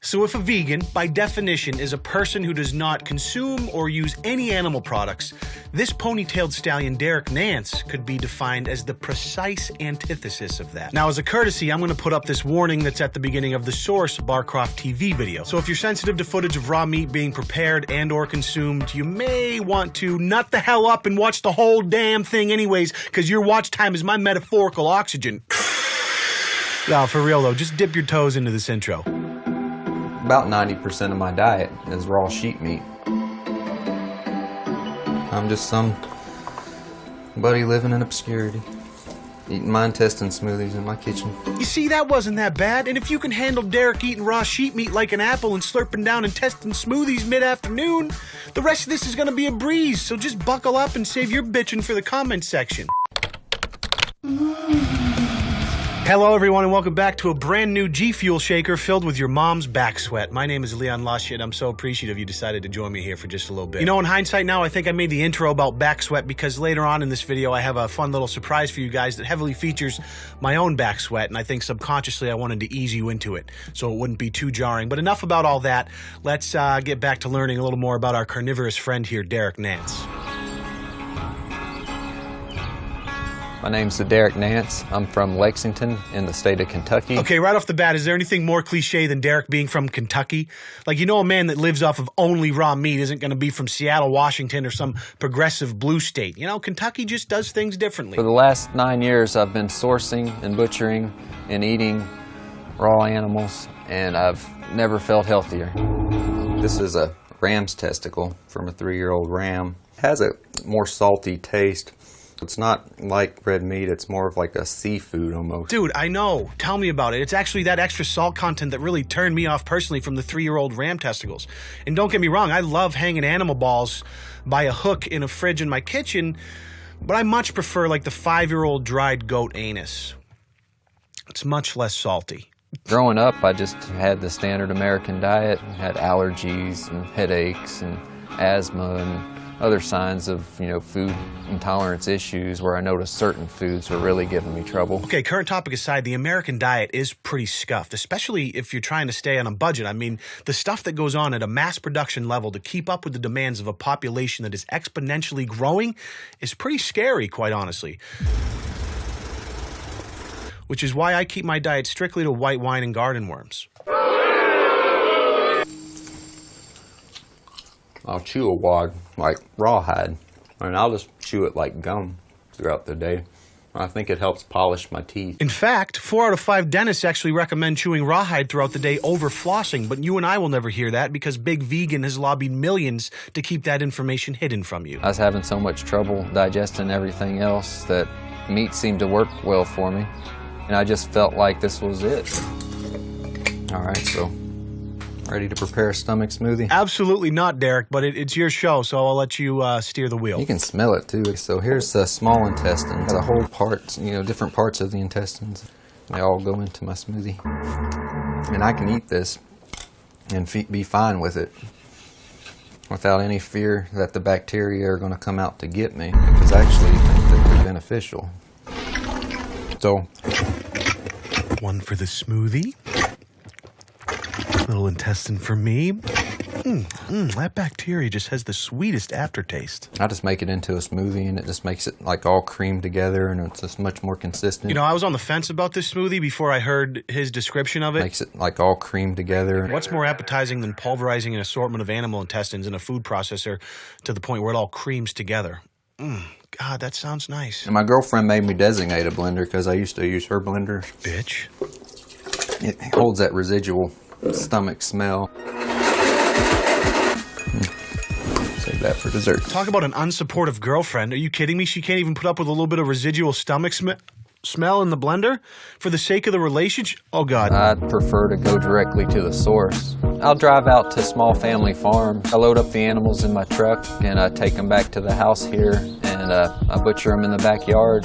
So if a vegan, by definition, is a person who does not consume or use any animal products, this ponytailed stallion Derek Nance could be defined as the precise antithesis of that. Now, as a courtesy, I'm going to put up this warning that's at the beginning of the Source Barcroft TV video. So if you're sensitive to footage of raw meat being prepared and or consumed, you may want to nut the hell up and watch the whole damn thing anyways, because your watch time is my metaphorical oxygen. No, for real though, just dip your toes into this intro. About 90% of my diet is raw sheep meat. I'm just somebody living in obscurity, eating my intestine smoothies in my kitchen. You see, that wasn't that bad, and if you can handle Derek eating raw sheep meat like an apple and slurping down intestine smoothies mid-afternoon, the rest of this is gonna be a breeze, so just buckle up and save your bitching for the comment section. Hello everyone and welcome back to a brand new G Fuel shaker filled with your mom's back sweat. My name is Leon Lashet. I'm so appreciative you decided to join me here for just a little bit. You know, in hindsight now, I think I made the intro about back sweat because later on in this video I have a fun little surprise for you guys that heavily features my own back sweat, and I think subconsciously I wanted to ease you into it so it wouldn't be too jarring. But enough about all that. Let's get back to learning a little more about our carnivorous friend here, Derek Nance. My name's Derek Nance. I'm from Lexington in the state of Kentucky. Okay, right off the bat, is there anything more cliche than Derek being from Kentucky? Like, you know, a man that lives off of only raw meat isn't going to be from Seattle, Washington, or some progressive blue state. You know, Kentucky just does things differently. For the last 9 years, I've been sourcing and butchering and eating raw animals, and I've never felt healthier. This is a ram's testicle from a 3-year-old ram. It has a more salty taste. It's not like red meat, it's more of like a seafood almost. Dude, I know. Tell me about it. It's actually that extra salt content that really turned me off personally from the 3-year-old ram testicles. And don't get me wrong, I love hanging animal balls by a hook in a fridge in my kitchen, but I much prefer like the 5-year-old dried goat anus. It's much less salty. Growing up, I just had the standard American diet, had allergies and headaches and asthma and other signs of, food intolerance issues where I noticed certain foods were really giving me trouble. Okay, current topic aside, the American diet is pretty scuffed, especially if you're trying to stay on a budget. I mean, the stuff that goes on at a mass production level to keep up with the demands of a population that is exponentially growing is pretty scary, quite honestly. Which is why I keep my diet strictly to white wine and garden worms. I'll chew a wad like rawhide, and I'll just chew it like gum throughout the day. I think it helps polish my teeth. In fact, 4 out of 5 dentists actually recommend chewing rawhide throughout the day over flossing, but you and I will never hear that because Big Vegan has lobbied millions to keep that information hidden from you. I was having so much trouble digesting everything else that meat seemed to work well for me, and I just felt like this was it. All right, so ready to prepare a stomach smoothie? Absolutely not, Derek, but it's your show, so I'll let you steer the wheel. You can smell it, too. So here's the small intestine. The whole parts, different parts of the intestines. They all go into my smoothie. And I can eat this and be fine with it without any fear that the bacteria are going to come out to get me, because I actually think that they're beneficial. So, one for the smoothie. Little intestine for me. That bacteria just has the sweetest aftertaste. I just make it into a smoothie, and it just makes it like all creamed together, and it's just much more consistent. You know, I was on the fence about this smoothie before I heard his description of it. Makes it like all creamed together. What's more appetizing than pulverizing an assortment of animal intestines in a food processor to the point where it all creams together? God, that sounds nice. And my girlfriend made me designate a blender because I used to use her blender. Bitch. It holds that residual stomach smell. Save that for dessert. Talk about an unsupportive girlfriend. Are you kidding me? She can't even put up with a little bit of residual stomach smell in the blender for the sake of the relationship? Oh, God. I'd prefer to go directly to the source. I'll drive out to a small family farm. I load up the animals in my truck, and I take them back to the house here, and I butcher them in the backyard.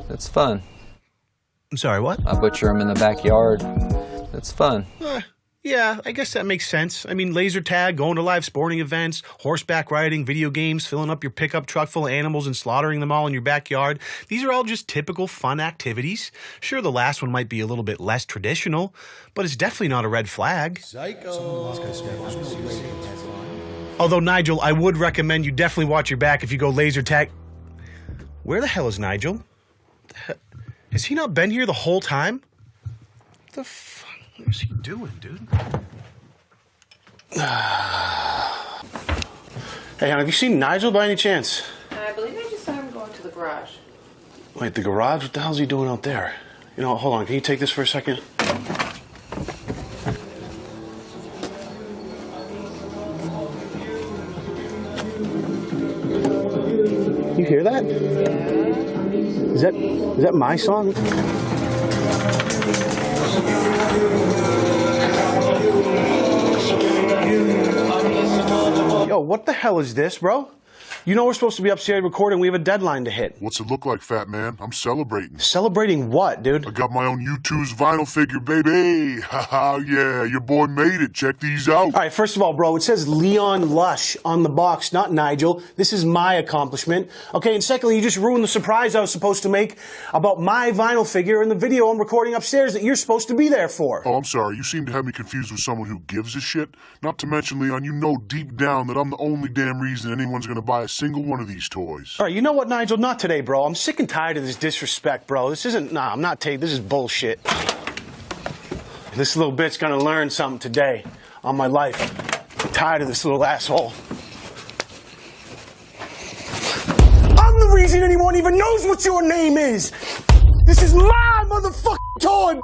It's fun. I'm sorry, what? I butcher them in the backyard. It's fun. Yeah, I guess that makes sense. I mean, laser tag, going to live sporting events, horseback riding, video games, filling up your pickup truck full of animals and slaughtering them all in your backyard. These are all just typical fun activities. Sure, the last one might be a little bit less traditional, but it's definitely not a red flag. Although, Nigel, I would recommend you definitely watch your back if you go laser tag. Where the hell is Nigel? Has he not been here the whole time? What the fuck? What is he doing, dude? Hey, hon, have you seen Nigel by any chance? I believe I just saw him going to the garage. Wait, the garage? What the hell's he doing out there? You know, hold on. Can you take this for a second? You hear that? Is that my song? Yo, what the hell is this, bro? You know we're supposed to be upstairs recording. We have a deadline to hit. What's it look like, fat man? I'm celebrating. Celebrating what, dude? I got my own U2's vinyl figure, baby. Haha, yeah, your boy made it. Check these out. All right, first of all, bro, it says Leon Lush on the box, not Nigel. This is my accomplishment. Okay, and secondly, you just ruined the surprise I was supposed to make about my vinyl figure in the video I'm recording upstairs that you're supposed to be there for. Oh, I'm sorry. You seem to have me confused with someone who gives a shit. Not to mention, Leon, you know deep down that I'm the only damn reason anyone's gonna buy a single one of these toys. All right, you know what, Nigel? Not today, bro. I'm sick and tired of this disrespect, bro. This isn't, I'm not taking, this is bullshit. This little bit's gonna learn something today on my life. I'm tired of this little asshole. I'm the reason anyone even knows what your name is. This is my motherfucking toy.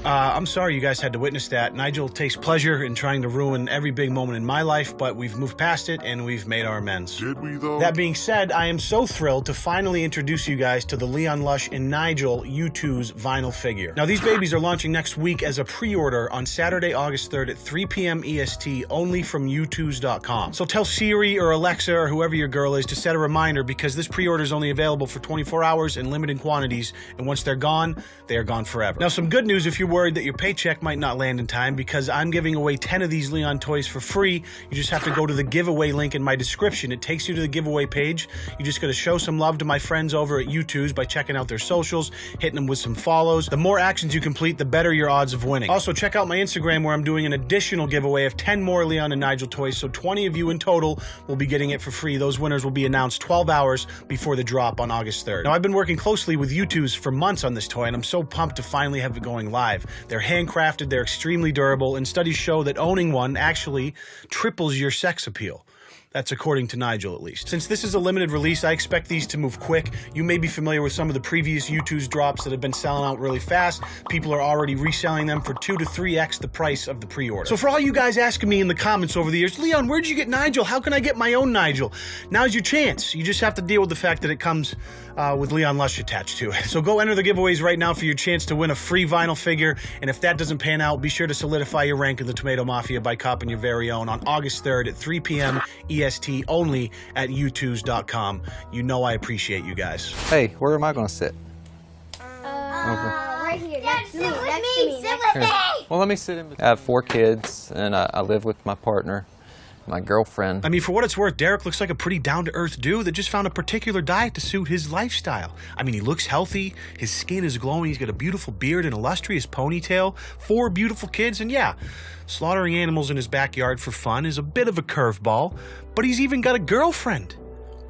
I'm sorry you guys had to witness that. Nigel takes pleasure in trying to ruin every big moment in my life, but we've moved past it and we've made our amends. Did we, though? That being said, I am so thrilled to finally introduce you guys to the Leon Lush and Nigel U2's vinyl figure. Now, these babies are launching next week as a pre-order on Saturday, August 3rd at 3 p.m. EST, only from U2s.com. So tell Siri or Alexa or whoever your girl is to set a reminder, because this pre-order is only available for 24 hours in limited quantities, and once they're gone, they are gone forever. Now, some good news if you're worried that your paycheck might not land in time, because I'm giving away 10 of these Leon toys for free. You just have to go to the giveaway link in my description. It takes you to the giveaway page. You just got to show some love to my friends over at U2's by checking out their socials, hitting them with some follows. The more actions you complete, the better your odds of winning. Also, check out my Instagram where I'm doing an additional giveaway of 10 more Leon and Nigel toys, so 20 of you in total will be getting it for free. Those winners will be announced 12 hours before the drop on August 3rd. Now, I've been working closely with U2's for months on this toy, and I'm so pumped to finally have it going live. They're handcrafted, they're extremely durable, and studies show that owning one actually triples your sex appeal. That's according to Nigel, at least. Since this is a limited release, I expect these to move quick. You may be familiar with some of the previous U2's drops that have been selling out really fast. People are already reselling them for 2 to 3x the price of the pre-order. So for all you guys asking me in the comments over the years, Leon, where'd you get Nigel? How can I get my own Nigel? Now's your chance. You just have to deal with the fact that it comes with Leon Lush attached to it. So go enter the giveaways right now for your chance to win a free vinyl figure. And if that doesn't pan out, be sure to solidify your rank in the Tomato Mafia by copping your very own on August 3rd at 3 p.m. EST, only at U2s.com. You know I appreciate you guys. Hey, where am I going to sit? Right here, next to me, Here. Well, let me sit in. I have 4 kids, and I live with my partner, my girlfriend. I mean, for what it's worth, Derek looks like a pretty down-to-earth dude that just found a particular diet to suit his lifestyle. I mean, he looks healthy, his skin is glowing, he's got a beautiful beard, an illustrious ponytail, 4 beautiful kids, and yeah, slaughtering animals in his backyard for fun is a bit of a curveball, but he's even got a girlfriend.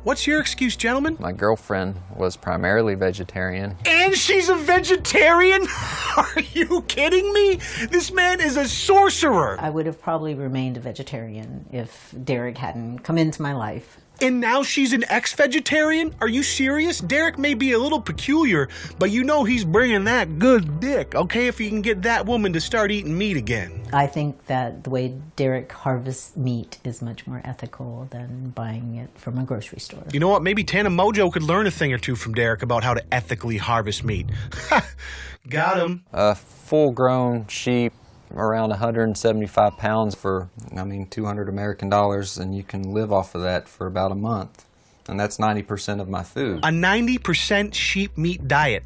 What's your excuse, gentlemen? My girlfriend was primarily vegetarian. And she's a vegetarian? Are you kidding me? This man is a sorcerer. I would have probably remained a vegetarian if Derek hadn't come into my life. And now she's an ex-vegetarian? Are you serious? Derek may be a little peculiar, but you know he's bringing that good dick, okay? If he can get that woman to start eating meat again. I think that the way Derek harvests meat is much more ethical than buying it from a grocery store. You know what? Maybe Tana Mojo could learn a thing or two from Derek about how to ethically harvest meat. Got him. A full-grown sheep, around 175 pounds for, $200 American, and you can live off of that for about a month. And that's 90% of my food. A 90% sheep meat diet.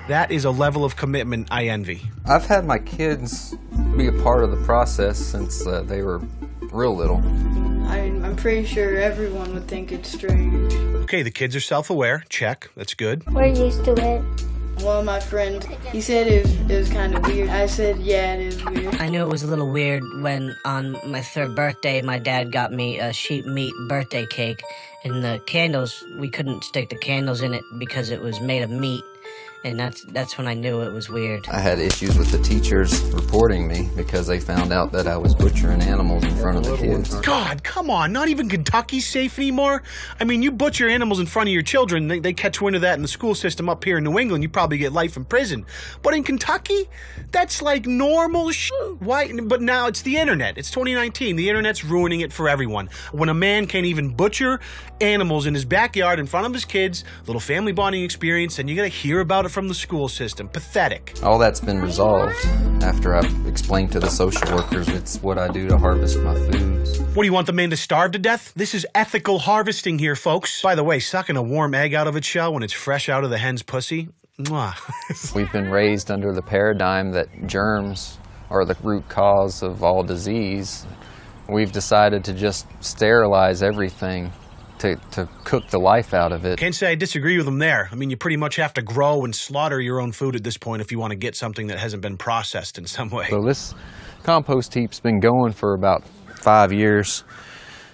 That is a level of commitment I envy. I've had my kids be a part of the process since they were real little. I'm pretty sure everyone would think it's strange. Okay, the kids are self-aware. Check. That's good. We're used to it. One of my friends, he said it was kind of weird. I said, yeah, it is weird. I knew it was a little weird when on my 3rd birthday, my dad got me a sheep meat birthday cake. And the candles, we couldn't stick the candles in it because it was made of meat. And that's when I knew it was weird. I had issues with the teachers reporting me because they found out that I was butchering animals in front of the kids. God, come on. Not even Kentucky's safe anymore? I mean, you butcher animals in front of your children. They catch wind of that in the school system up here in New England. You probably get life in prison. But in Kentucky, that's like normal Why? But now it's the internet. It's 2019. The internet's ruining it for everyone. When a man can't even butcher animals in his backyard in front of his kids, little family bonding experience, and you gotta hear about it from the school system. Pathetic. All that's been resolved after I've explained to the social workers it's what I do to harvest my foods. What, do you want the man to starve to death? This is ethical harvesting here, folks. By the way, sucking a warm egg out of its shell when it's fresh out of the hen's pussy, mwah. We've been raised under the paradigm that germs are the root cause of all disease. We've decided to just sterilize everything to cook the life out of it. Can't say I disagree with him there. I mean, you pretty much have to grow and slaughter your own food at this point if you want to get something that hasn't been processed in some way. So this compost heap's been going for about 5 years,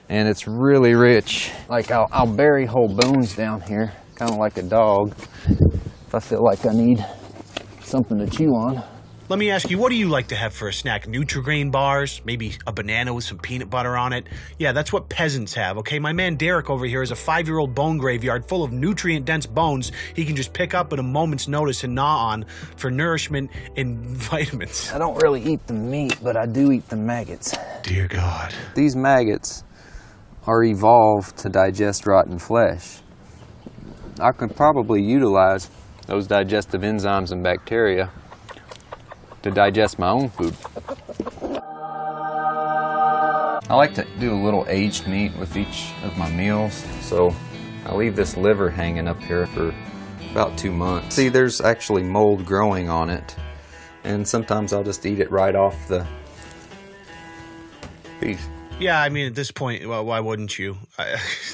and it's really rich. Like I'll bury whole bones down here, kind of like a dog, if I feel like I need something to chew on. Let me ask you, what do you like to have for a snack? Nutri-Grain bars? Maybe a banana with some peanut butter on it? Yeah, that's what peasants have, okay? My man Derek over here has a 5-year-old bone graveyard full of nutrient-dense bones he can just pick up at a moment's notice and gnaw on for nourishment and vitamins. I don't really eat the meat, but I do eat the maggots. Dear God. These maggots are evolved to digest rotten flesh. I could probably utilize those digestive enzymes and bacteria to digest my own food. I like to do a little aged meat with each of my meals, so I leave this liver hanging up here for about 2 months. See, there's actually mold growing on it, and sometimes I'll just eat it right off the beef. Yeah, I mean, at this point, well, why wouldn't you?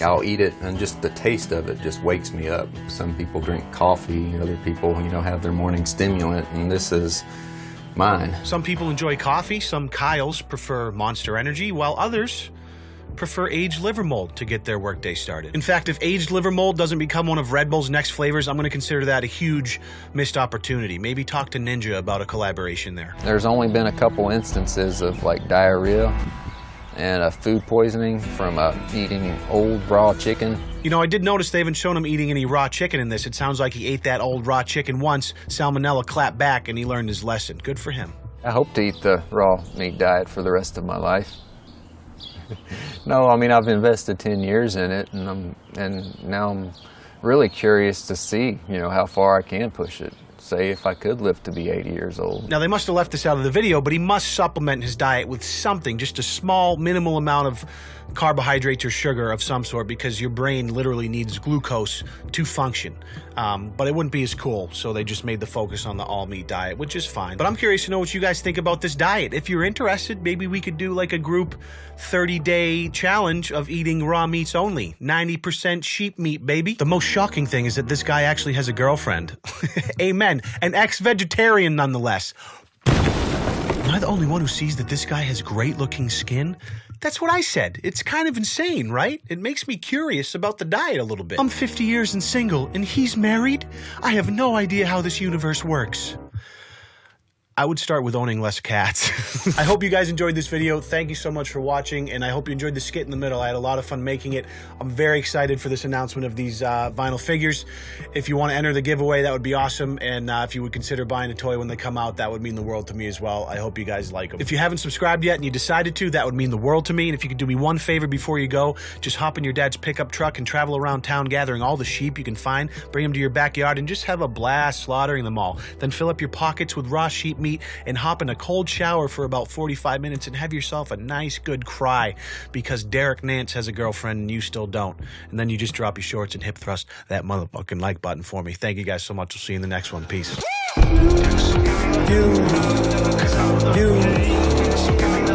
I'll eat it, and just the taste of it just wakes me up. Some people drink coffee, other people, have their morning stimulant, and this is mine. Some people enjoy coffee, some Kyles prefer Monster Energy, while others prefer aged liver mold to get their workday started. In fact, if aged liver mold doesn't become one of Red Bull's next flavors, I'm going to consider that a huge missed opportunity. Maybe talk to Ninja about a collaboration there. There's only been a couple instances of like diarrhea and a food poisoning from eating old raw chicken. I did notice they haven't shown him eating any raw chicken in this. It sounds like he ate that old raw chicken once, salmonella clapped back, and he learned his lesson. Good for him. I hope to eat the raw meat diet for the rest of my life. No, I mean, I've invested 10 years in it, and now I'm really curious to see, how far I can push it. Say if I could live to be 80 years old. Now, they must have left this out of the video, but he must supplement his diet with something, just a small, minimal amount of carbohydrates or sugar of some sort, because your brain literally needs glucose to function. But it wouldn't be as cool, so they just made the focus on the all-meat diet, which is fine. But I'm curious to know what you guys think about this diet. If you're interested, maybe we could do like a group 30-day challenge of eating raw meats only. 90% sheep meat, baby. The most shocking thing is that this guy actually has a girlfriend. Amen. An ex-vegetarian, nonetheless. Am I the only one who sees that this guy has great-looking skin? That's what I said. It's kind of insane, right? It makes me curious about the diet a little bit. I'm 50 years and single, and he's married? I have no idea how this universe works. I would start with owning less cats. I hope you guys enjoyed this video. Thank you so much for watching, and I hope you enjoyed the skit in the middle. I had a lot of fun making it. I'm very excited for this announcement of these vinyl figures. If you want to enter the giveaway, that would be awesome, and if you would consider buying a toy when they come out, that would mean the world to me as well. I hope you guys like them. If you haven't subscribed yet and you decided to, that would mean the world to me, and if you could do me one favor before you go, just hop in your dad's pickup truck and travel around town gathering all the sheep you can find, bring them to your backyard, and just have a blast slaughtering them all. Then fill up your pockets with raw sheep meat meat and hop in a cold shower for about 45 minutes and have yourself a nice good cry because Derek Nance has a girlfriend and you still don't. And then you just drop your shorts and hip thrust that motherfucking like button for me. Thank you guys so much. We'll see you in the next one. Peace.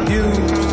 You